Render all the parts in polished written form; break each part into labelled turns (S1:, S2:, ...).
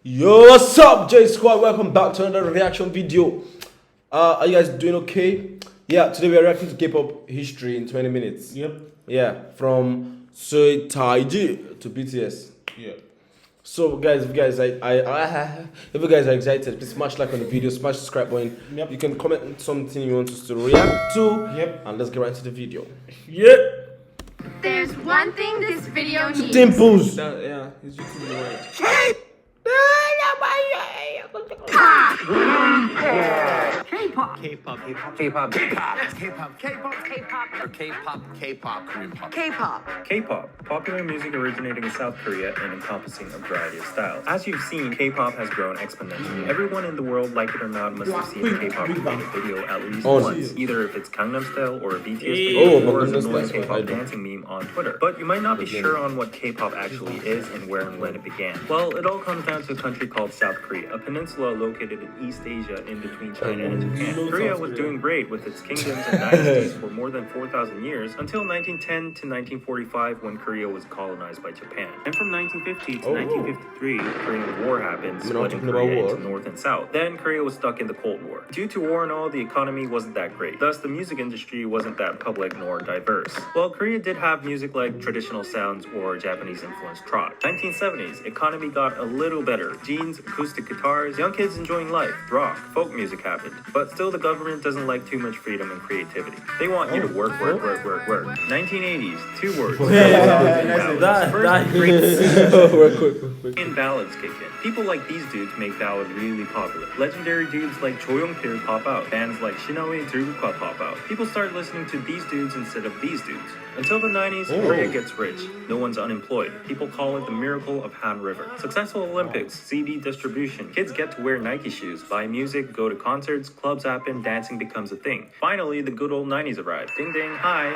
S1: Yo, what's up, JSQuad? Welcome back to another reaction video. Are you guys doing okay? Yeah, today we are reacting to K-pop history in 20 minutes.
S2: Yep.
S1: Yeah, from Sui Taiji to BTS.
S2: Yeah.
S1: So, guys, if you guys if you guys are excited, please smash like on the video, smash subscribe button.
S2: Yep.
S1: You can comment something you want us to react to.
S2: Yep.
S1: And let's get right into the video.
S2: Yeah.
S3: There's one thing this video needs.
S1: Dimples.
S2: Yeah. He's YouTube the right.
S3: K-pop.
S4: K-pop, K-pop, K-pop, K-pop, K-pop, K-pop, K-pop, or K-pop, K-pop, Korean pop.
S3: K-pop.
S5: K-pop, popular music originating in South Korea and encompassing a variety of styles. As you've seen, K-pop has grown exponentially. Everyone in the world, like it or not, must have seen a K-pop related video at least once, either if it's Gangnam Style or a BTS video, or as a annoying K-pop dancing meme on Twitter. But you might not be sure on what K-pop actually is and where and when it began. Well, it all comes down to a country called South Korea, a peninsula located in East Asia in between China and Japan. Korea was doing great with its kingdoms and dynasties for more than 4,000 years until 1910 to 1945 when Korea was colonized by Japan. And from 1950 to 1953, Korean War happened, splitting Korea into North and South. Then Korea was stuck in the Cold War. Due to war and all, the economy wasn't that great. Thus, the music industry wasn't that public nor diverse. While Korea did have music like traditional sounds or Japanese-influenced trot. 1970s, economy got a little better. Jeans, acoustic guitars, young kids enjoying life, rock, folk music happened. But still, the government doesn't like too much freedom and creativity. They want you to work. 1980s, two words. And ballads kick in. People like these dudes make ballads really popular. Legendary dudes like Cho Young-pil pop out. Bands like Shinawi, JSQuad pop out. People start listening to these dudes instead of these dudes. Until the 90s, Korea gets rich. No one's unemployed. People call it the miracle of Han River. Successful Olympics, CD distribution. Kids get to wear Nike shoes, buy music, go to concerts, clubs happen, dancing becomes a thing. Finally, the good old 90s arrive. Ding ding, hi,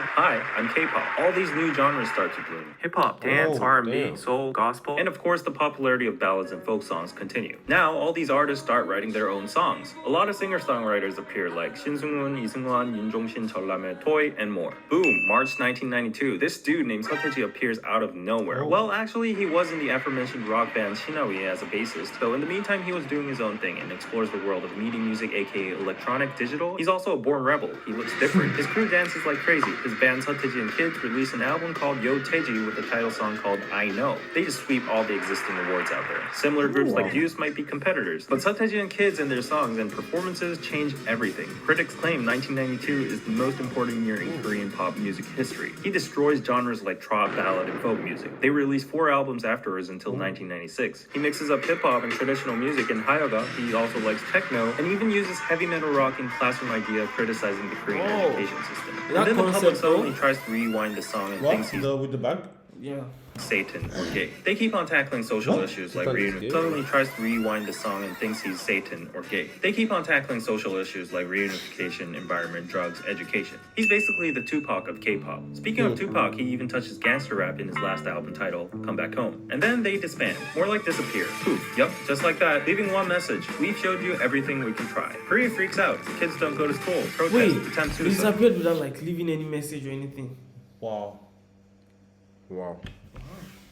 S5: I'm K-pop. All these new genres start to bloom. Hip-hop, dance, R&B, soul, gospel, and of course the popularity of ballads and folk songs continue. Now, all these artists start writing their own songs. A lot of singer-songwriters appear like Shin Sung-hoon, Lee Seung-hwan, Yoon Jong-shin, Jeolname, Toy, and more. Boom, March 1992, this dude named Seo appears out of nowhere. Well, actually, he was in the aforementioned rock band Shinawi as a bassist, so in the meantime, he was doing his own thing and explores the world of media music, aka electronic digital. He's also a born rebel. He looks different. His crew dances like crazy. His band Seo and Kids released an album called Yo Taeji with a title song called I Know. They just sweep all the existing awards out there. Similar groups like Youth might be competitors, but Seo and Kids and their songs and performances change everything. Critics claim 1992 is the most important year in Korean pop music history. He destroys genres like trot, ballad, and folk music. They released 4 albums afterwards until 1996. He mixes up hip-hop and traditional music in Hayoga. He also likes techno and even uses heavy metal rock in Classroom Idea, criticizing the Korean education system. And then the public suddenly tries to rewind the song and thinks he's
S2: with the bag?
S1: Yeah.
S5: Satan or gay. They keep on tackling social issues like suddenly tries to rewind the song and thinks he's Satan or gay. They keep on tackling social issues like reunification, environment, drugs, education. He's basically the Tupac of K-pop. Speaking of Tupac, he even touches gangster rap in his last album title, Come Back Home. And then they disband, more like disappear. Poof, yup, just like that, leaving one message: we've showed you everything we can try. Korea freaks out, kids don't go to school, protest, attempt
S6: He
S5: suicide.
S6: disappeared without like leaving any message or anything.
S2: Wow.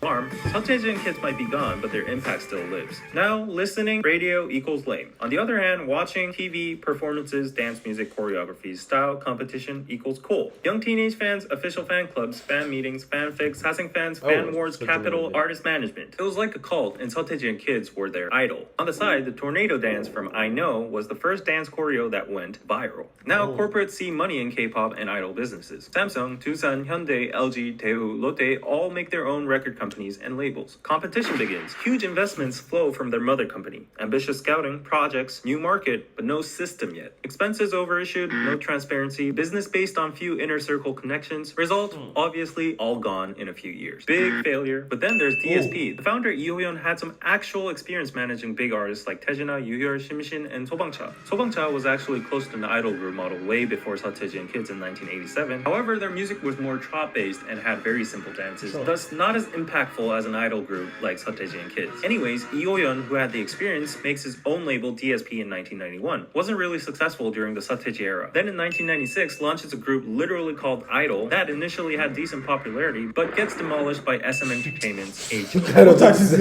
S5: Alarm, Seo and Kids might be gone, but their impact still lives. Now, listening, radio equals lame. On the other hand, watching TV, performances, dance music, choreographies, style, competition equals cool. Young teenage fans, official fan clubs, fan meetings, fanfics, Hasing fans, fan wars, capital, artist management. It was like a cult, and Seo and Kids were their idol. On the side, the tornado dance from I Know was the first dance choreo that went viral. Now, corporates see money in K-pop and idol businesses. Samsung, Doosan, Hyundai, LG, Daewoo, Lotte all make their own record companies and labels. Competition begins. Huge investments flow from their mother company. Ambitious scouting, projects, new market, but no system yet. Expenses overissued, no transparency, business based on few inner circle connections. Result, obviously, all gone in a few years. Big failure. But then there's DSP. The founder, Lee Ho-yeon, had some actual experience managing big artists like Taejina, Yoo-hyul, Shim-shin, and Sobangcha. Sobangcha was actually close to an idol group model way before Seo and Kids in 1987. However, their music was more trot-based and had very simple dances, thus not as impactful as an idol group like Seo and Kids. Anyways, Lee Ho-yeon, who had the experience, makes his own label DSP in 1991. Wasn't really successful during the Seo era. Then in 1996, launches a group literally called Idol that initially had decent popularity, but gets demolished by SM Entertainment's Age.
S2: What kind of taxes?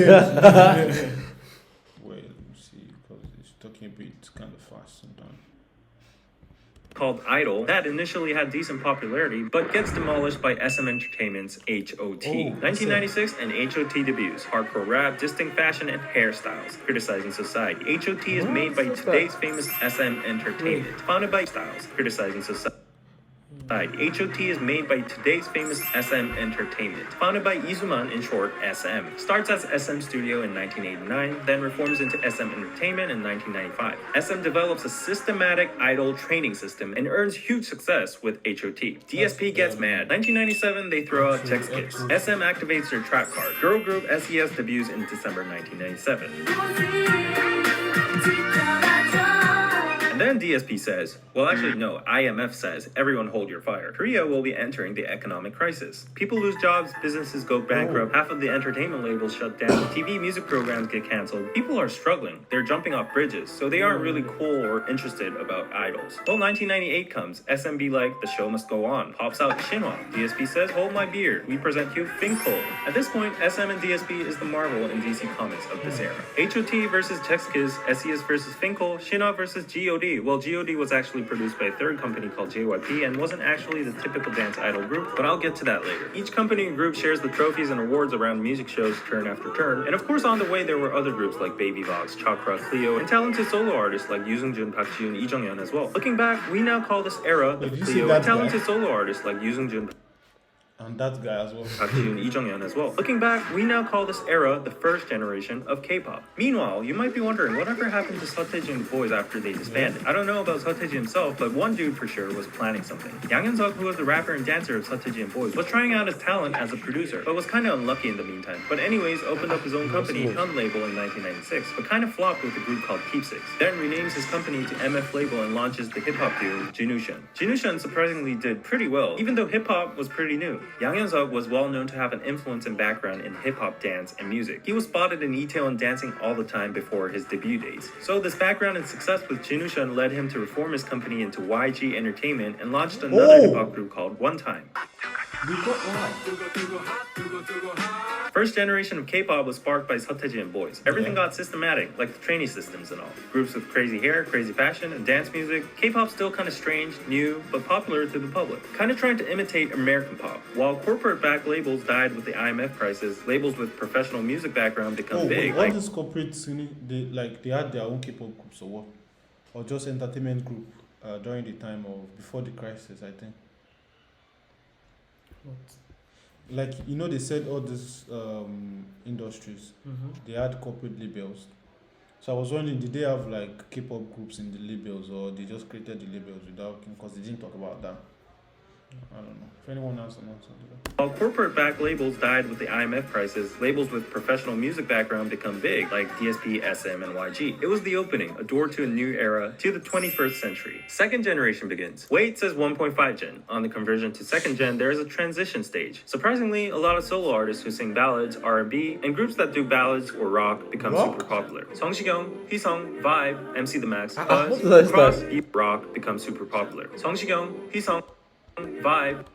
S2: because he's talking a bit kind of fast sometimes.
S5: Called Idol that initially had decent popularity but gets demolished by SM Entertainment's HOT. 1996 and HOT debuts, hardcore rap, distinct fashion, and hairstyles, criticizing society. HOT is made by today's famous SM Entertainment, founded by Styles, criticizing society. HOT is made by today's famous SM Entertainment, founded by Izuman, in short, SM. Starts as SM Studio in 1989, then reforms into SM Entertainment in 1995. SM develops a systematic idol training system and earns huge success with HOT. DSP gets mad. 1997, they throw out Text Kids. SM activates their trap card. Girl group SES debuts in December 1997. And then DSP says, well, actually, no, IMF says, everyone hold your fire. Korea will be entering the economic crisis. People lose jobs, businesses go bankrupt, half of the entertainment labels shut down, TV music programs get canceled. People are struggling. They're jumping off bridges, so they aren't really cool or interested about idols. Well, 1998 comes. SM be like, the show must go on. Pops out Shinhwa. DSP says, hold my beer. We present you Finkel. At this point, SM and DSP is the Marvel and DC comics of this era. HOT versus Text Kids, SES versus Finkel, Shinhwa versus GOD. Well, GOD was actually produced by a third company called JYP and wasn't actually the typical dance idol group, but I'll get to that later. Each company and group shares the trophies and awards around music shows turn after turn, and of course on the way there were other groups like Baby Vox, Chakra, Cleo, and talented solo artists like Yoo Seung-jun, Park Ji-yoon, Lee Jung-yeon as well. Looking back, we now call this era the
S2: Did you see
S5: Cleo,
S2: that
S5: and talented
S2: guy?
S5: solo artists like Yoo Seung-jun,
S2: And that guy as well.
S5: Park Ji-yoon, Lee Jung-yeon as well. Looking back, we now call this era the first generation of K-pop. Meanwhile, you might be wondering whatever happened to Seo and the boys after they disbanded. I don't know about Seo himself, but one dude for sure was planning something. Yang Hyun-suk, who was the rapper and dancer of Seo and boys, was trying out his talent as a producer, but was kind of unlucky in the meantime. But anyways, opened up his own company, Hyun Label, in 1996, but kind of flopped with a group called Keepsakes. Then renames his company to MF Label and launches the hip-hop duo Jinushan. Jinushan surprisingly did pretty well, even though hip-hop was pretty new. Yang Hyun-suk was well known to have an influence and background in hip-hop dance and music. He was spotted in e-tail and dancing all the time before his debut days. So this background and success with Jinushan led him to reform his company into YG Entertainment and launched another hip-hop group called One Time. First generation of K-pop was sparked by Seo and boys. Everything got systematic, like the trainee systems and all. Groups with crazy hair, crazy fashion, and dance music. K-pop still kind of strange, new, but popular to the public. Kind of trying to imitate American pop. While corporate-backed labels died with the IMF crisis, labels with professional music background become big.
S2: All these corporates, they had their own K-pop groups or what? Or just entertainment group during the time of before the crisis, I think.
S6: What?
S2: Like, they said all these industries, they had corporate labels. So I was wondering, did they have like K-pop groups in the labels, or they just created the labels without, because they didn't talk about that? I don't know. If anyone else knows something.
S5: While corporate-backed labels died with the IMF crisis, labels with professional music background become big, like DSP, SM, and YG. It was the opening, a door to a new era, to the 21st century. Second generation begins. Wait says 1.5 gen. On the conversion to second gen, there is a transition stage. Surprisingly, a lot of solo artists who sing ballads, R&B, and groups that do ballads or rock become super popular. Song Shikyung, Hisung, Vibe, MC The Max, Buzz, Cross, rock become super popular. Song Shikyung, Hisung, Vibe,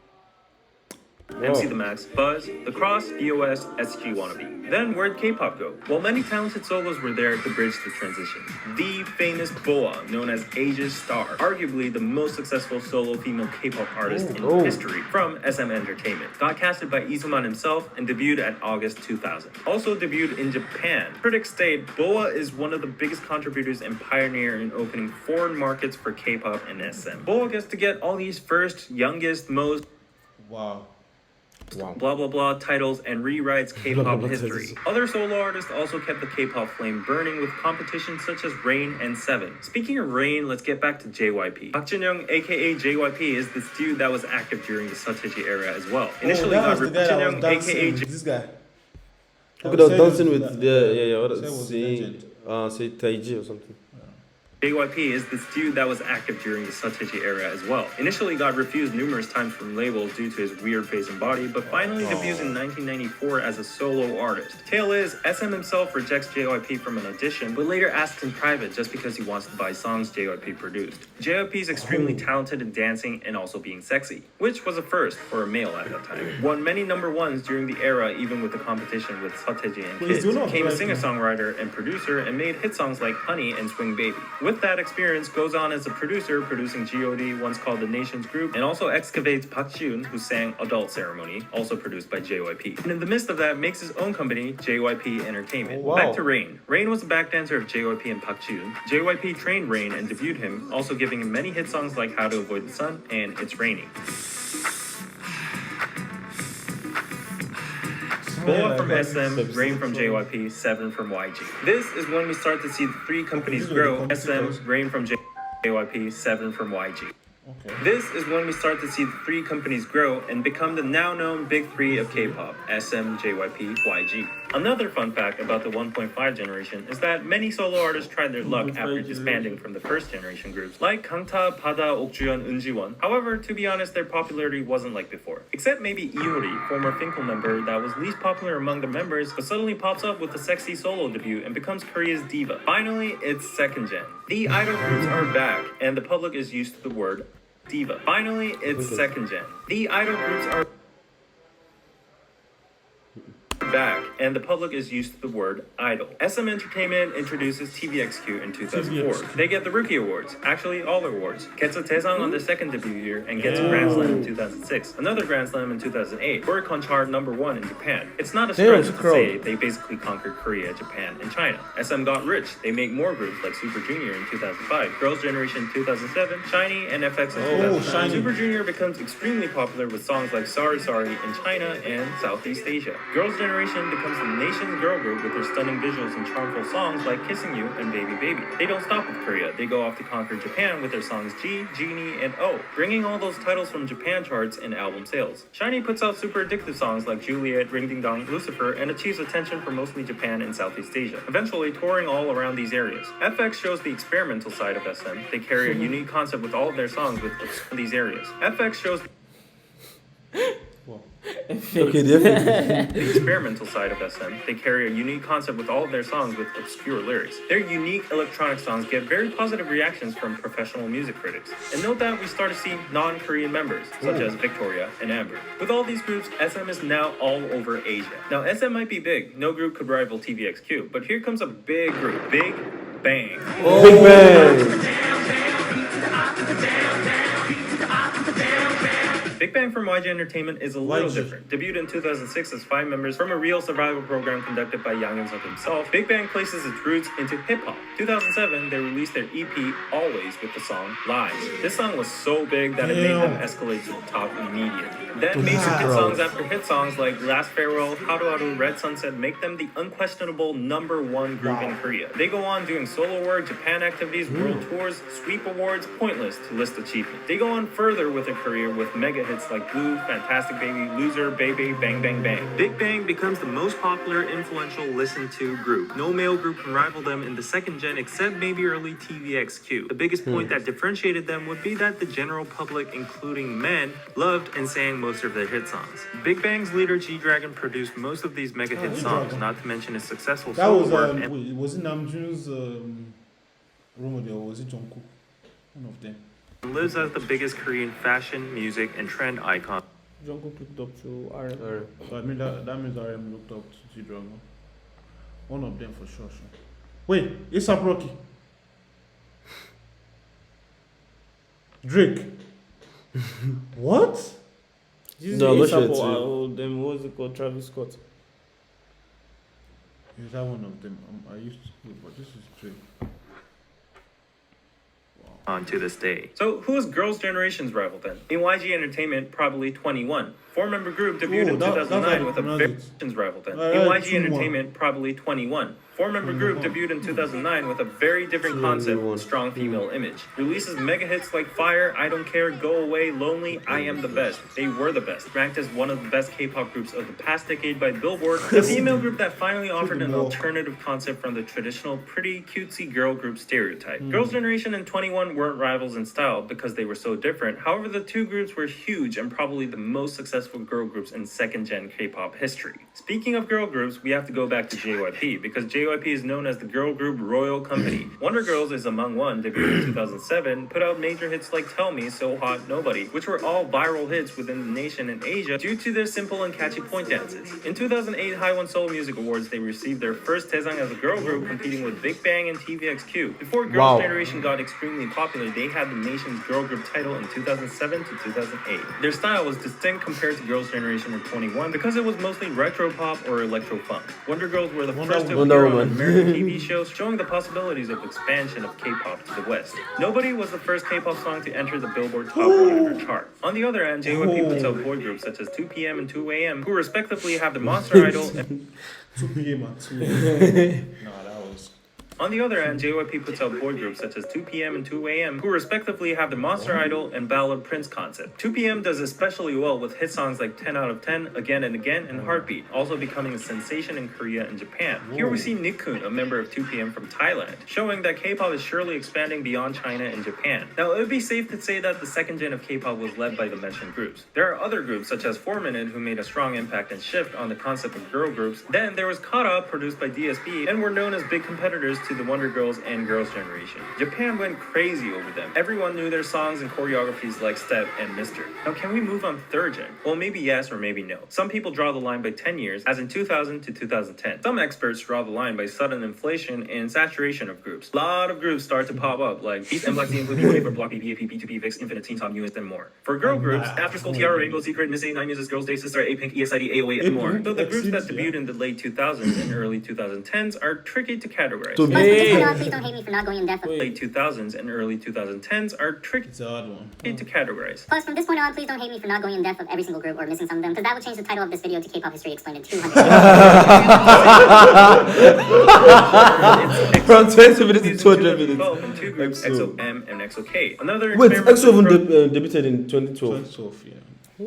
S5: MC The Max, Buzz, The Cross, EOS, SG Wannabe. Then where'd K-pop go? Well, many talented solos were there to bridge the transition. The famous Boa, known as Asia's Star, arguably the most successful solo female K-pop artist in history, from SM Entertainment, got casted by Izuman himself and debuted at August 2000. Also debuted in Japan. Critics state Boa is one of the biggest contributors and pioneer in opening foreign markets for K-pop and SM. Boa gets to get all these first, youngest, most
S2: Wow.
S5: blah blah blah titles and rewrites K-pop history. Other solo artists also kept the K-pop flame burning with competitions such as Rain and Seven. Speaking of Rain, let's get back to JYP. Park Jin-young, aka JYP, is this dude that was active during the Seo era as well. Initially,
S2: that was the guy that was
S5: Jin-young,
S2: dancing
S5: aka
S2: with this guy.
S1: Look at us dancing with
S2: Say
S1: what
S2: was
S1: say
S2: legend.
S1: say Taiji or something.
S5: JYP is this dude that was active during the Sateji era as well. Initially got refused numerous times from labels due to his weird face and body, but finally debuts in 1994 as a solo artist. Tale is, SM himself rejects JYP from an audition, but later asks in private just because he wants to buy songs JYP produced. JYP is extremely talented in dancing and also being sexy, which was a first for a male at that time. Won many number ones during the era, even with the competition with Sateji and Kids. Became a singer-songwriter and producer and made hit songs like Honey and Swing Baby. With that experience, goes on as a producer, producing G.O.D, once called the Nations Group, and also excavates Park Ji-hoon, who sang Adult Ceremony, also produced by JYP. And in the midst of that, makes his own company, JYP Entertainment.
S1: Oh, wow.
S5: Back to Rain. Rain was a backdancer of JYP and Park Ji-hoon. JYP trained Rain and debuted him, also giving him many hit songs like How to Avoid the Sun and It's Raining. Boa from SM, Rain from JYP, 7 from YG. This is when we start to see the three companies grow. SM, Rain from JYP, 7 from YG.
S2: Okay.
S5: This is when we start to see the three companies grow and become the now-known big three of K-pop, SM, JYP, YG. Another fun fact about the 1.5 generation is that many solo artists tried their luck after disbanding from the first generation groups, like Kangta, Pada, Okjuyeon, Eunjiwon. However, to be honest, their popularity wasn't like before. Except maybe Iori, former Finkel member that was least popular among the members, but suddenly pops up with a sexy solo debut and becomes Korea's diva. Finally, it's second gen. The idol groups are back, and the public is used to the word diva. Finally, it's second gen. The idol groups are back, and the public is used to the word idol. SM Entertainment introduces TVXQ in 2004. They get the Rookie Awards, actually all the awards. Gets a Taesang on their second debut year and gets a Grand Slam in 2006. Another Grand Slam in 2008. Work on chart #1 in Japan. It's not a stretch to say they basically conquered Korea, Japan, and China. SM got rich. They make more groups like Super Junior in 2005, Girls' Generation 2007, Shiny, and FX in 2009. Super Junior becomes extremely popular with songs like Sorry Sorry in China and Southeast Asia. Girls' Generation becomes the nation's girl group with their stunning visuals and charmful songs like Kissing You and Baby Baby. They don't stop with Korea. They go off to conquer Japan with their songs G, Genie, and O, bringing all those titles from Japan charts and album sales. Shiny puts out super addictive songs like Juliet, Ring Ding Dong, Lucifer, and achieves attention from mostly Japan and Southeast Asia, eventually touring all around these areas. FX shows the experimental side of SM. They carry a unique concept with all of their songs with these areas. FX shows
S1: Okay, definitely.
S5: the experimental side of SM. They carry a unique concept with all of their songs with obscure lyrics. Their unique electronic songs get very positive reactions from professional music critics. And note that we start to see non-Korean members, such as Victoria and Amber. With all these groups, SM is now all over Asia. Now, SM might be big. No group could rival TVXQ. But here comes a big group. Big Bang.
S1: Big Bang.
S5: Big Bang from YG Entertainment is a little different. Debuted in 2006 as 5 members from a real survival program conducted by Yang Hyun-suk himself, Big Bang places its roots into hip-hop. 2007, they released their EP, Always, with the song Lies. This song was so big that it made them escalate to the top immediately. Then made some hit songs after hit songs like Last Farewell, Haru Haru, Red Sunset make them the unquestionable #1 group in Korea. They go on doing solo work, Japan activities, world tours, sweep awards, pointless to list achievements. They go on further with their career with mega hits like Blue, Fantastic Baby, Loser, Baby, Bang Bang Bang. Big Bang becomes the most popular, influential, listened to group. No male group can rival them in the second gen except maybe early TVXQ. The biggest point that differentiated them would be that the general public, including men, loved and sang most of their hit songs. Big Bang's leader G-Dragon produced most of these mega hit songs, not to mention his successful
S2: That
S5: solo
S2: was
S5: work.
S2: wait, was it Namjoon's role model or was it Jungkook? One of them.
S5: Lives as the biggest Korean fashion, music, and trend icon.
S6: Jungkook looked up to RM.
S2: So I mean that means RM looked up to G-Dragon. One of them for sure. Wait, A$AP Rocky. Drake. What?
S6: This
S1: No,
S6: is
S1: not
S6: A$AP
S1: yet,
S6: or them, what's it called? Travis Scott.
S2: Is that one of them? I used to, but this is Drake.
S5: On to this day. So who was Girls' Generation's rival then? In YG Entertainment, probably 21. Four-member group debuted in
S2: that's
S5: 2009
S2: how
S5: with a
S2: they
S5: very
S2: pronounce
S5: rival then.
S2: Right,
S5: In YG
S2: 21.
S5: Entertainment, probably 21. Four-member group debuted in 2009 with a very different concept,
S1: 21.
S5: strong female image. Releases mega hits like Fire, I Don't Care, Go Away, Lonely, I Am the Best. They were the best. Ranked as one of the best K-pop groups of the past decade by Billboard. The female group that finally offered an alternative concept from the traditional pretty cutesy girl group stereotype. Girls' Generation and 21 weren't rivals in style because they were so different. However, the two groups were huge and probably the most successful girl groups in second-gen K-pop history. Speaking of girl groups, we have to go back to JYP because JYP is known as the girl group Royal Company. Wonder Girls is among one, debuted in 2007, put out major hits like Tell Me, So Hot, Nobody, which were all viral hits within the nation and Asia due to their simple and catchy point dances. In 2008 Haiwon Seoul Music Awards, they received their first Taesang as a girl group, competing with Big Bang and TVXQ. Before Girls' Generation got extremely popular, they had the nation's girl group title in 2007 to 2008. Their style was distinct compared to Girls' Generation or 21 because it was mostly retro pop or electro funk. Wonder Girls were the first to appear on American TV shows, showing the possibilities of expansion of K-pop to the West. Nobody was the first K-pop song to enter the Billboard Top 100 chart. On the other hand, JYP puts out boy groups such as 2PM and 2AM, who respectively have the Monster Idol and
S2: 2 p.m. and 2 a.m. Nah, that was.
S5: On the other hand, JYP puts out boy groups such as 2PM and 2AM, who respectively have the Monster Idol and Ballad Prince concept. 2PM does especially well with hit songs like 10 out of 10, Again and Again, and Heartbeat, also becoming a sensation in Korea and Japan. Here we see Nickun, a member of 2PM from Thailand, showing that K-pop is surely expanding beyond China and Japan. Now, it would be safe to say that the second gen of K-pop was led by the mentioned groups. There are other groups such as 4 Minute who made a strong impact and shift on the concept of girl groups. Then there was Kara, produced by DSP, and were known as big competitors to the Wonder Girls and Girls' Generation. Japan went crazy over them. Everyone knew their songs and choreographies like Step and Mister. Now, can we move on third gen? Well, maybe yes or maybe no. Some people draw the line by 10 years, as in 2000 to 2010. Some experts draw the line by sudden inflation and saturation of groups. A lot of groups start to pop up, like Beast and Black Team, including Paper, Block, BB, AP, B2B, VIX, Infinite, Teen Top, Newest, and more. For girl groups, After School, Tiara, Rainbow Secret, Miss A, 9 Music, Girls' Day, Sister, A-Pink, ESID, AOA, and more. So the groups that debuted in the late 2000s and early 2010s are tricky to categorize.
S7: Please don't hate me for not going in depth.
S5: Late 2000s and early 2010s are tricky
S2: It's a hard one.
S5: to categorize.
S7: Plus, from this point on, please don't hate me for not going in depth of every single group or missing some of them, because that would change the title of this video to K-pop History Explained in 200.
S1: From 20 minutes to 200 minutes.
S5: 2012 and two groups,
S1: EXO.
S5: XOM and XOK. Another
S1: Wait, EXO even
S5: experimental
S1: debuted in 2012.
S2: 12, yeah.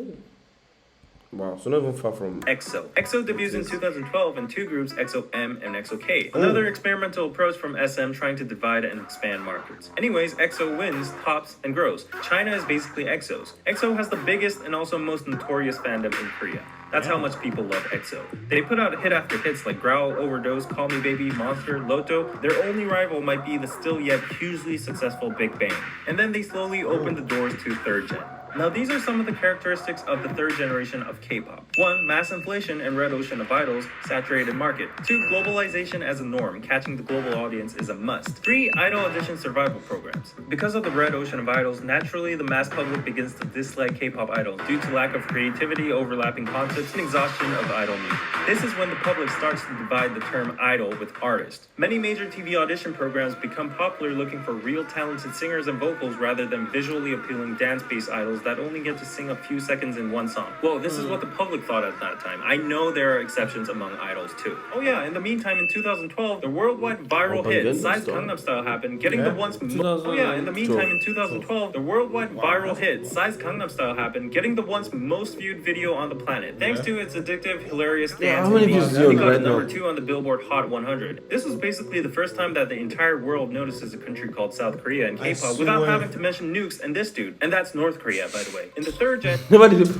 S1: Wow, so not even far from.
S5: EXO. EXO debuts in 2012 in two groups, XOM and XOK. Another experimental approach from SM trying to divide and expand markets. Anyways, EXO wins, tops, and grows. China is basically EXO's. EXO has the biggest and also most notorious fandom in Korea. That's how much people love EXO. They put out hit after hits like Growl, Overdose, Call Me Baby, Monster, Loto. Their only rival might be the still yet hugely successful Big Bang. And then they slowly open the doors to third gen. Now, these are some of the characteristics of the third generation of K-pop. 1. Mass inflation and red ocean of idols, saturated market. 2. Globalization as a norm, catching the global audience is a must. 3. Idol audition survival programs. Because of the red ocean of idols, naturally the mass public begins to dislike K-pop idols due to lack of creativity, overlapping concepts, and exhaustion of idol music. This is when the public starts to divide the term idol with artist. Many major TV audition programs become popular looking for real talented singers and vocals rather than visually appealing dance-based idols that only get to sing a few seconds in one song. Well, this is what the public thought at that time. I know there are exceptions among idols too. Oh yeah, in the meantime, in 2012, the worldwide viral hit Size Gangnam Style happened, getting the once in the 2012, the worldwide viral hit Size Gangnam Style happened, getting the once most viewed video on the planet. Thanks to its addictive, hilarious dance,
S1: how many views is it on
S5: it got
S1: right
S5: number
S1: now?
S5: 2 on the Billboard Hot 100. This was basically the first time that the entire world notices a country called South Korea and K-pop without
S2: swear.
S5: having to mention nukes and this dude. And that's North Korea, by the way. In the third gen
S1: Nobody did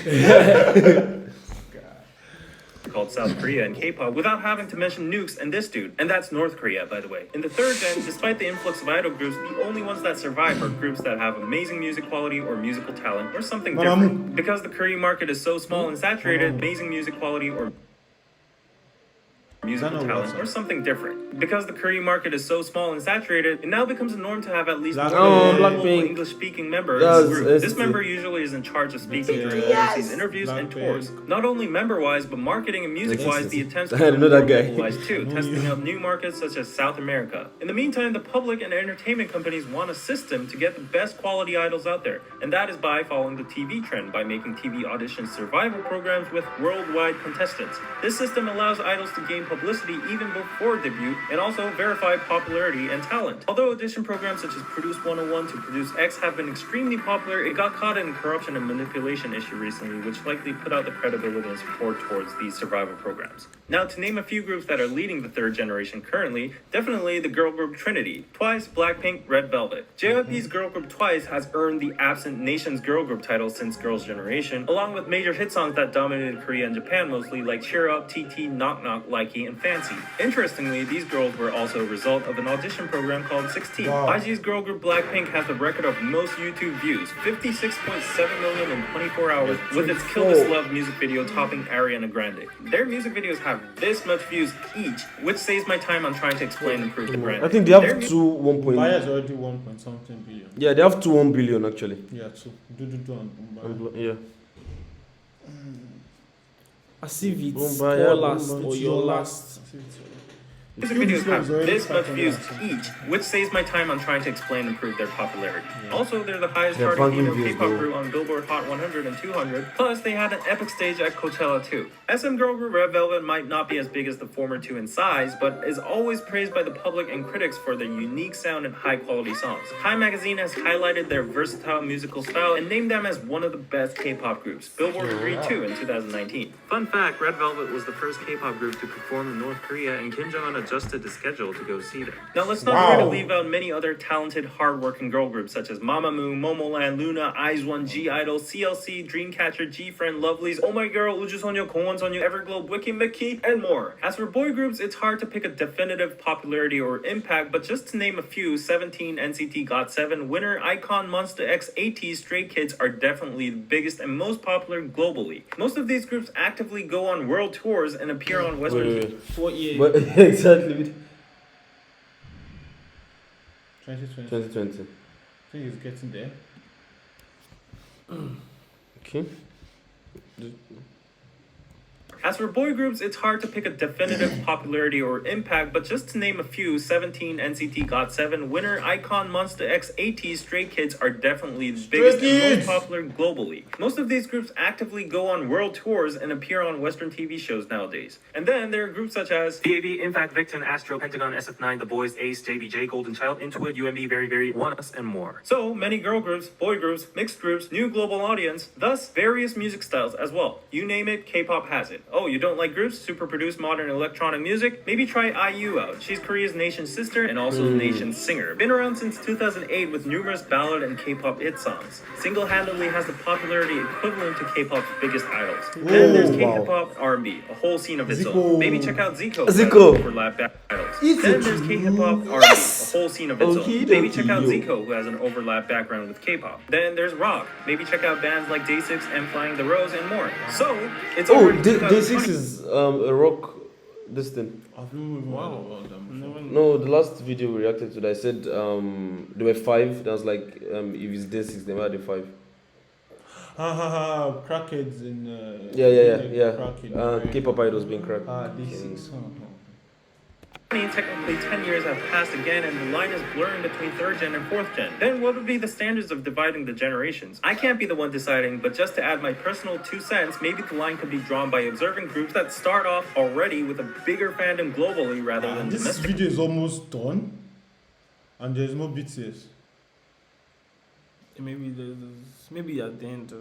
S1: it.
S5: called South Korea and K-pop without having to mention nukes and this dude. And that's North Korea, by the way. In the third gen, despite the influx of idol groups, the only ones that survive are groups that have amazing music quality or musical talent or something different. Because the Korean market is so small and saturated, amazing music quality or musical
S2: Is that not
S5: talent,
S2: WhatsApp?
S5: or something different. Because the Korean market is so small and saturated, it now becomes a norm to have at least
S2: Blackpink.
S5: one
S6: Oh,
S5: global
S6: Blackpink.
S5: English-speaking member
S1: That's
S5: in the group. This
S1: ST.
S5: member usually is in charge of speaking during
S2: Yes.
S5: overseas interviews and
S2: Blackpink.
S5: tours. Not only member-wise, but marketing and music-wise, the attempts
S1: I
S5: to
S1: know that guy.
S5: globalize too,
S2: No,
S5: testing
S2: you-
S5: out new markets such as South America. In the meantime, the public and entertainment companies want a system to get the best quality idols out there, and that is by following the TV trend by making TV audition survival programs with worldwide contestants. This system allows idols to gain publicity even before debut and also verify popularity and talent. Although audition programs such as Produce 101 to Produce X have been extremely popular, it got caught in a corruption and manipulation issue recently, which likely put out the credibility and support towards these survival programs. Now, to name a few groups that are leading the third generation currently, definitely the girl group Trinity, Twice, Blackpink, Red Velvet. JYP's girl group Twice has earned the absent nation's girl group title since Girls' Generation, along with major hit songs that dominated Korea and Japan mostly, like Cheer Up, TT, Knock Knock, Likey, and Fancy. Interestingly, these girls were also a result of an audition program called 16.
S2: Wow.
S5: YG's girl group Blackpink has the record of most YouTube views, 56.7 million in 24 hours, with its Kill This Love music video topping Ariana Grande. Their music videos have this much views each, which saves my time on trying to explain and prove the brand.
S1: I think they have
S5: Their
S1: 1 point.
S2: Baya's already 1 point something billion.
S1: Yeah, they have 1 billion actually.
S2: Yeah, so do and
S1: Yeah.
S6: As if it's
S1: Boomba,
S6: your
S1: yeah,
S6: last
S1: Boomba.
S6: or your last.
S5: music videos have this much views each, which saves my time on trying to explain and prove their popularity. Also, they're the highest
S1: They're
S5: charting
S1: banging
S5: female
S1: views,
S5: K-pop
S1: though.
S5: group on Billboard Hot 100 and 200. Plus, they had an epic stage at Coachella too. SM girl group Red Velvet might not be as big as the former two in size, but is always praised by the public and critics for their unique sound and high-quality songs. Time magazine has highlighted their versatile musical style and named them as one of the best K-pop groups. Billboard agreed too in 2019. Fun fact, Red Velvet was the first K-pop group to perform in North Korea, and Kim Jong-un adjusted the schedule to go see them. Now, let's not try to leave out many other talented, hard-working girl groups such as Mamamoo, Momoland, Luna, IZ*ONE, G-Idol, CLC, Dreamcatcher, G-Friend, Lovelyz, Oh My Girl, Ujusonyo, Kongwonsonyo, Everglow, Wiki Mickey, and more. As for boy groups, it's hard to pick a definitive popularity or impact, but just to name a few, 17, NCT GOT7, Winner, iKON, Monster X, AT, Stray Kids are definitely the biggest and most popular globally. Most of these groups actively go on world tours and appear on Western TV.
S6: What year?
S1: But exactly.
S2: 2020.
S1: 2020.
S2: I think it's getting there.
S1: Okay.
S5: As for boy groups, it's hard to pick a definitive popularity or impact, but just to name a few, 17, NCT GOT7, Winner, iKON, Monster X, AT, Stray Kids are definitely the biggest and most popular globally. Most of these groups actively go on world tours and appear on Western TV shows nowadays. And then there are groups such as DAV, Impact, Victon, Astro, Pentagon, SF9, The Boys, Ace, JBJ, Golden Child, Intuit, UMB, Very Very, One Us, and more. So many girl groups, boy groups, mixed groups, new global audience, thus various music styles as well. You name it, K-pop has it. Oh, you don't like groups, super produced modern electronic music? Maybe try IU out. She's Korea's nation's sister and also the nation's singer. Been around since 2008 with numerous ballad and K-pop hit songs. Single-handedly has the popularity equivalent to K-pop's biggest idols. Then there's K-pop R&B, a whole scene of its own. Maybe check out Zico. who has
S1: Zico.
S5: overlap idols. Then there's K-hip-hop R&B, a whole scene of its own. Maybe check out Zico, who has an overlap background with K-pop. Then there's rock. Maybe check out bands like Day6 and Flying the Rose and more. So, it's
S1: Oh,
S5: already
S1: Day6
S5: 2020.
S1: is a rock. This thing.
S2: I've never even heard about them.
S1: No, the last video we reacted to, I said there were 5. That was like if it's Day6, they might have 5.
S2: Crackheads in.
S1: Yeah.
S2: Crackhead.
S1: K-pop idols being cracked.
S2: D6.
S5: Technically 10 years have passed again and the line is blurring between 3rd gen and 4th gen. Then what would be the standards of dividing the generations? I can't be the one deciding, but just to add my personal 2 cents, maybe the line could be drawn by observing groups that start off already with a bigger fandom globally rather than
S2: This
S5: domestically.
S2: video is almost done, and there's no BTS.
S6: Maybe at the end.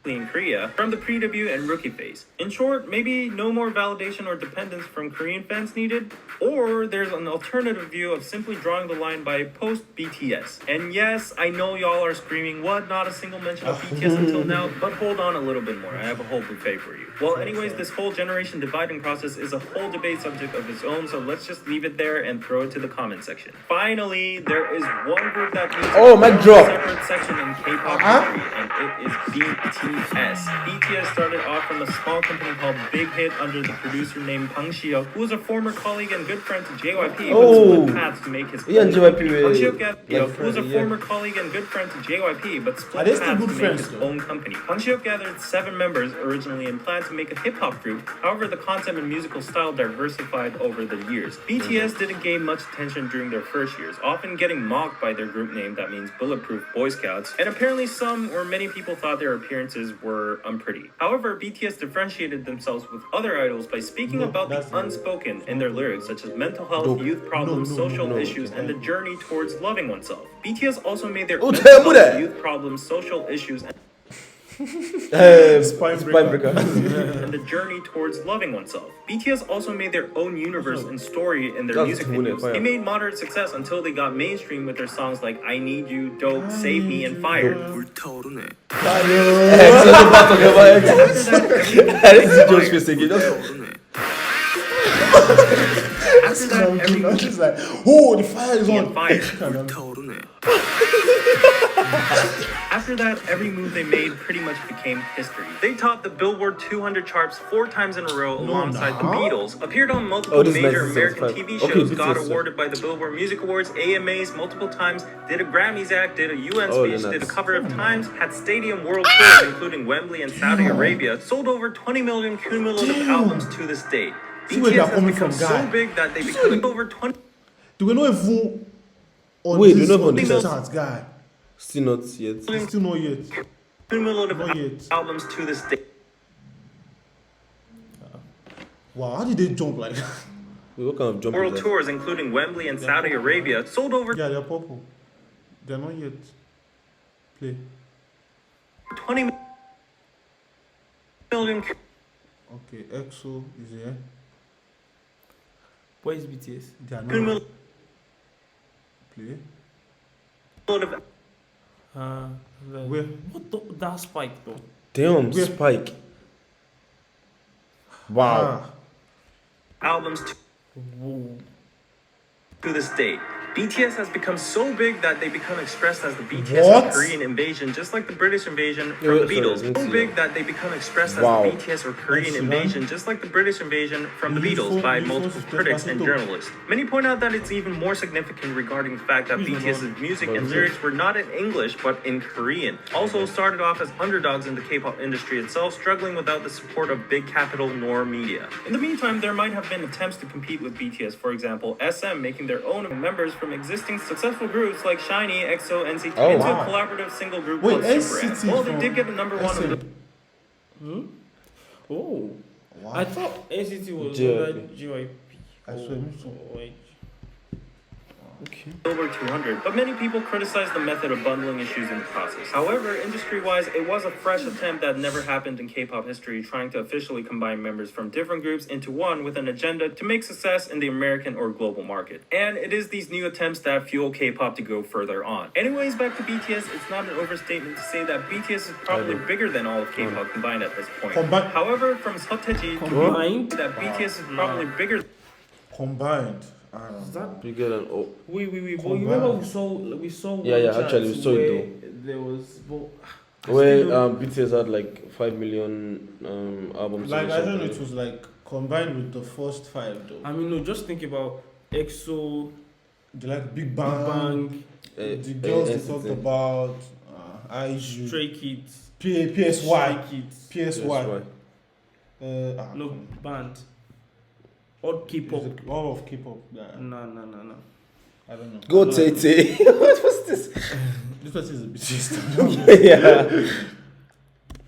S5: In Korea from the pre-debut and rookie phase. In short, maybe no more validation or dependence from Korean fans needed, or there's an alternative view of simply drawing the line by post-BTS. And yes, I know y'all are screaming, what, not a single mention of BTS until now, but hold on a little bit more, I have a whole buffet for you. Well, anyways, this whole generation dividing process is a whole debate subject of its own, so let's just leave it there and throw it to the comment section. Finally, there is one group that needs
S1: Oh, mic drop.
S5: separate section in K-pop history, and it is BTS. BTS started off from a small company called Big Hit under the producer named Bang Shio, who was a former colleague and good friend to JYP,
S1: Oh.
S5: but split paths to make his
S1: Yeah,
S5: own
S1: JYP
S5: company.
S1: were
S5: Bang Shio gathered,
S1: like
S5: who was a
S1: friends, yeah.
S5: former colleague and good friend to JYP, but
S2: Are
S5: split
S2: they still
S5: paths
S2: good
S5: to make
S2: friends,
S5: his
S2: though?
S5: own company. Bang Shio gathered 7 members originally and planned to make a hip-hop group. However, the concept and musical style diversified over the years. BTS didn't gain much attention during their first years, often getting mocked by their group name that means Bulletproof Boy Scouts, and apparently some or many people thought their appearances were unpretty. However, BTS differentiated themselves with other idols by speaking about the
S2: that's not-
S5: unspoken in their lyrics, such as mental health,
S1: Nope.
S5: youth problems, social issues,
S2: okay.
S5: and the journey towards loving oneself. BTS also made their
S1: Oh,
S5: mental
S1: damn,
S5: health,
S1: that.
S5: youth problems, social issues,
S1: Spine breaker.
S5: and the journey towards loving oneself. BTS also made their own universe and story in their
S1: That's
S5: music
S1: cool,
S5: videos.
S1: yeah.
S5: They made moderate success until they got mainstream with their songs like I Need You, Dope, Save Me, and Fire.
S4: 불타오르네.
S1: X, what about talking about X? That is just face again.
S4: 불타오르네.
S5: After that, every
S2: I'm just like, oh, the fire is
S5: and
S2: on.
S5: Fire.
S4: 불타오르네.
S5: After that, every move they made pretty much became history. They topped the Billboard 200 charts 4 times in a row alongside the Beatles, appeared on multiple
S1: Oh, this is
S5: major American
S1: 1975.
S5: TV
S1: Okay,
S5: shows,
S1: this
S5: got
S1: is-
S5: awarded by the Billboard Music Awards, AMAs multiple times, did a Grammys act, did a UN
S1: Oh,
S5: speech,
S1: yeah,
S5: did a
S1: nice.
S5: cover of Times, had stadium world tours including Wembley and Saudi Arabia, sold over 20 million cumulative albums to this date.
S2: See where they are
S5: BTS has
S2: coming
S5: become
S2: from,
S5: so
S2: guy.
S5: big that they become over 20
S2: Do we not even on
S1: Wait,
S2: this,
S1: do we not
S2: on
S1: even
S2: this
S1: do
S2: chart, guy?
S1: Still not yet.
S2: Still not yet.
S5: cumulative
S2: Not yet.
S5: albums to this date.
S2: Wow, how did they jump like that?
S1: Wait, what kind of jump
S5: World
S1: is that?
S5: tours, including Wembley and Saudi Arabia, sold over
S2: Yeah, they're purple. They're not yet. Play.
S5: 20 million
S2: Okay, EXO is here.
S6: What is BTS?
S2: They are not.
S5: cumulative
S2: Play.
S6: Where? What that spike though?
S1: Damn,
S2: Where-
S1: Spike. Wow.
S5: albums
S6: Whoa.
S5: to this date. BTS has become so big that they become expressed as the BTS
S2: What?
S5: of Korean invasion, just like the British invasion
S1: Yeah,
S5: from the
S1: sorry,
S5: Beatles.
S1: I didn't
S5: So
S1: see
S5: big
S1: that.
S5: that they become expressed
S1: Wow.
S5: as the BTS or Korean
S2: That's
S5: invasion, just like the British invasion from the
S2: Beautiful,
S5: Beatles by
S2: beautiful
S5: multiple
S2: sister,
S5: critics and
S2: Despacito.
S5: journalists. Many point out that it's even more significant regarding the fact that BTS's music and lyrics were not in English but in Korean. Also started off as underdogs in the K-pop industry itself, struggling without the support of big capital nor media. In the meantime, there might have been attempts to compete with BTS, for example, SM making their own members from existing successful groups like SHINee, EXO, NCT
S1: Oh,
S5: into
S1: wow.
S5: a collaborative single group
S2: Wait,
S5: called Super
S2: NCT
S5: Ant. Well, they
S2: from
S5: did get a number one on the
S6: Oh.
S2: Wow.
S6: I thought NCT was
S1: JYP.
S6: under JYP.
S2: I swear, me too.
S6: Wait.
S1: Okay.
S5: Billboard 200, but many people criticize the method of bundling issues in the process. However, industry-wise, it was a fresh attempt that never happened in K-pop history, trying to officially combine members from different groups into one with an agenda to make success in the American or global market. And it is these new attempts that fuel K-pop to go further on. Anyways, back to BTS, it's not an overstatement to say that BTS is probably bigger than all of K-pop combined at this point.
S2: Combined.
S5: However, from Seotaeji to
S6: Combined?
S5: that BTS is probably bigger
S2: Combined. I don't know.
S6: Is that?
S1: Bigger than oh.
S6: Wait. But you
S2: Combined.
S6: remember we saw one
S1: Yeah,
S6: chart
S1: actually, we saw it
S6: where there was. But
S1: Where
S6: still-
S1: BTS had like 5 million albums.
S2: Like,
S1: or
S2: I don't know,
S1: something.
S2: it was like combined with the first 5 though.
S6: I mean, no, just think about EXO,
S2: They like Big
S6: Big
S2: Bang.
S6: Bang,
S2: The girls they
S1: NCT.
S2: talked about. IU.
S6: Stray Kids,
S2: PSY.
S6: Stray Kids.
S2: PSY.
S1: That's why.
S6: No band. All K-pop.
S2: All of K-pop. Yeah.
S6: No.
S2: I don't know.
S1: Go Tay. What was this?
S2: This person is a bit
S1: Yeah.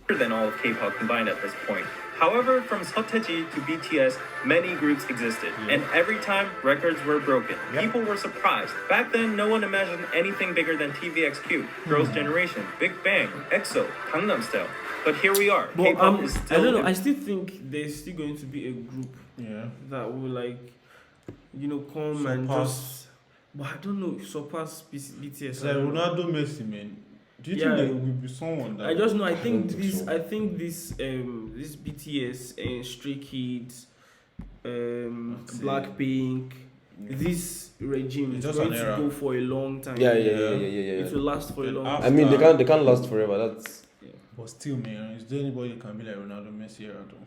S5: than all of K-pop combined at this point. However, from Seotaeji to BTS, many groups existed, and every time records were broken.
S2: Yep.
S5: People were surprised. Back then, no one imagined anything bigger than TVXQ, Girls' Generation, Big Bang, EXO, Gangnam Style. But here we are.
S6: But
S5: K-pop is
S6: I
S5: still.
S6: don't know. I still think there's still going to be a group
S2: Yeah.
S6: that will come and
S2: Surpass.
S6: just. But I don't know. Surpass BTS.
S2: It's
S6: I
S2: like
S6: don't know.
S2: Ronaldo Messi, man. Do you
S6: Yeah.
S2: think there will be someone that
S6: I just know. I
S1: don't
S6: think
S1: think
S6: this.
S1: so.
S6: I think this BTS and Stray Kids,
S2: That's it.
S6: Blackpink, this regime
S2: It's
S6: is
S2: just
S6: going
S2: an
S6: to
S2: era.
S6: go for a long time.
S1: Yeah.
S6: It will last for a long
S2: After-
S1: I mean, they can't last forever. That's
S2: But still, man, is there anybody that can be like Ronaldo, Messi, or Ronaldo?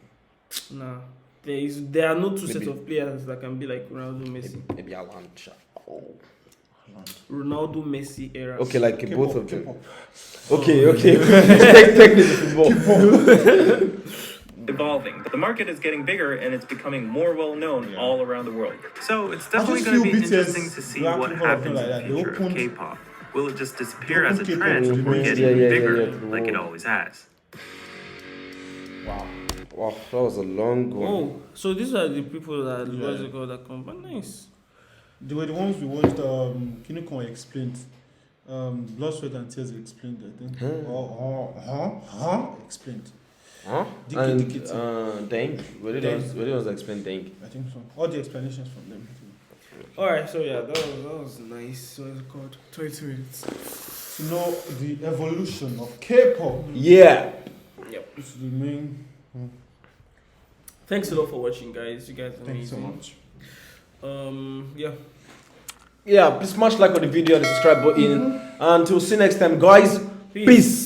S6: Nah. There are no two sets
S1: Maybe.
S6: of players that can be like Ronaldo, Messi.
S1: Maybe Haaland. Oh.
S6: Ronaldo, Messi era.
S1: Okay, like both of them.
S2: K-pop.
S1: Okay. Technically football.
S5: Evolving. The market is getting bigger and it's becoming more well known all around the world. So it's
S2: I
S5: definitely
S2: just
S5: going to
S2: feel
S5: be
S2: BTS
S5: interesting to see
S2: black
S5: what
S2: people are
S5: happens
S2: like
S5: in
S2: that.
S5: the
S2: They
S5: future of
S2: opened-
S5: K-pop. Will it just disappear
S2: they
S5: as a
S2: opened
S5: trend
S2: K-pop to the
S5: or get
S2: mainstream.
S5: even
S1: Yeah,
S5: bigger
S1: to the
S5: like it
S1: world.
S5: always has?
S2: Wow.
S1: Wow, that was a long one.
S6: Oh, so these are the people that
S2: Yeah.
S6: what's it called that come. But nice.
S2: They were the ones we watched. Kinokon explained. Blood, Sweat and Tears explained. I think. Explained.
S1: Huh?
S2: Dickie,
S1: And
S2: Dickie.
S1: Dank. Were they the ones that explained Dank?
S2: I think so. All the explanations from them.
S6: Alright, so yeah, that was nice. What's it called? 20 minutes.
S2: To know the evolution of K-pop
S1: Yeah.
S6: Yep.
S2: is the main.
S6: Thanks a lot for watching, guys. You guys are
S2: Thank you so
S6: amazing.
S2: much.
S6: Yeah.
S1: Yeah, please smash like on the video and the subscribe button. Until see you next time, guys. Peace.